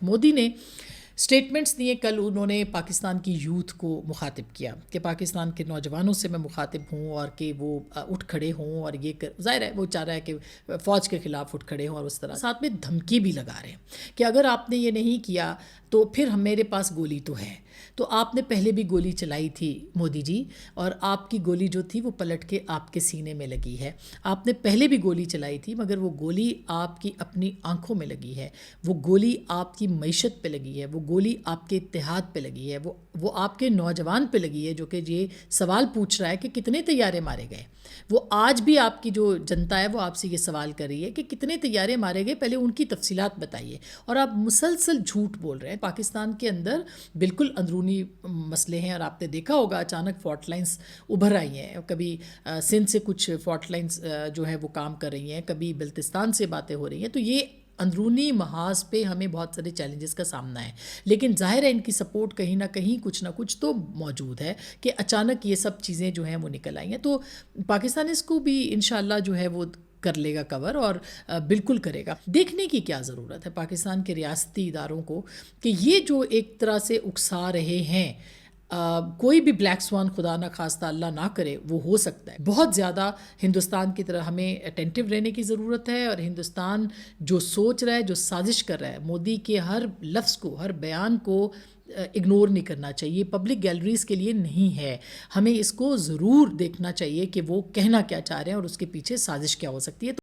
مودی نے اسٹیٹمنٹس دیے. کل انہوں نے پاکستان کی یوتھ کو مخاطب کیا کہ پاکستان کے نوجوانوں سے میں مخاطب ہوں اور کہ وہ اٹھ کھڑے ہوں اور یہ ظاہر ہے وہ چاہ رہا ہے کہ فوج کے خلاف اٹھ کھڑے ہوں اور اس طرح ساتھ میں دھمکی بھی لگا رہے ہیں کہ اگر آپ نے یہ نہیں کیا تو پھر میرے پاس گولی تو ہے. تو آپ نے پہلے بھی گولی چلائی تھی مودی جی، اور آپ کی گولی جو تھی وہ پلٹ کے آپ کے سینے میں لگی ہے. آپ نے پہلے بھی گولی چلائی تھی مگر وہ گولی آپ کی اپنی آنکھوں میں لگی ہے، وہ گولی آپ کی معیشت پہ لگی ہے، وہ گولی آپ کے اتحاد پہ لگی ہے، وہ آپ کے نوجوان پہ لگی ہے جو کہ یہ سوال پوچھ رہا ہے کہ کتنے طیارے مارے گئے. وہ آج بھی آپ کی جو جنتا ہے وہ آپ سے یہ سوال کر رہی ہے کہ کتنے طیارے مارے گئے، پہلے ان کی تفصیلات بتائیے. اور آپ مسلسل جھوٹ بول رہے ہیں. پاکستان کے اندر بالکل اندرونی مسئلے ہیں اور آپ نے دیکھا ہوگا اچانک فالٹ لائنز ابھر آئی ہیں. کبھی سندھ سے کچھ فالٹ لائنز جو ہے وہ کام کر رہی ہیں، کبھی بلتستان سے باتیں ہو رہی ہیں. تو یہ اندرونی محاذ پہ ہمیں بہت سارے چیلنجز کا سامنا ہے، لیکن ظاہر ہے ان کی سپورٹ کہیں نہ کچھ تو موجود ہے کہ اچانک یہ سب چیزیں جو ہیں وہ نکل آئی ہیں. تو پاکستان اس کو بھی انشاءاللہ جو ہے وہ کر لے گا کور، اور بالکل کرے گا. دیکھنے کی کیا ضرورت ہے پاکستان کے ریاستی اداروں کو کہ یہ جو ایک طرح سے اکسا رہے ہیں، کوئی بھی بلیک سوان خدا نہ خواستہ اللہ نہ کرے وہ ہو سکتا ہے. بہت زیادہ ہندوستان کی طرح ہمیں اٹینٹیو رہنے کی ضرورت ہے، اور ہندوستان جو سوچ رہا ہے، جو سازش کر رہا ہے، مودی کے ہر لفظ کو، ہر بیان کو اگنور نہیں کرنا چاہیے. پبلک گیلریز کے لیے نہیں ہے. ہمیں اس کو ضرور دیکھنا چاہیے کہ وہ کہنا کیا چاہ رہے ہیں اور اس کے پیچھے سازش کیا ہو سکتی ہے.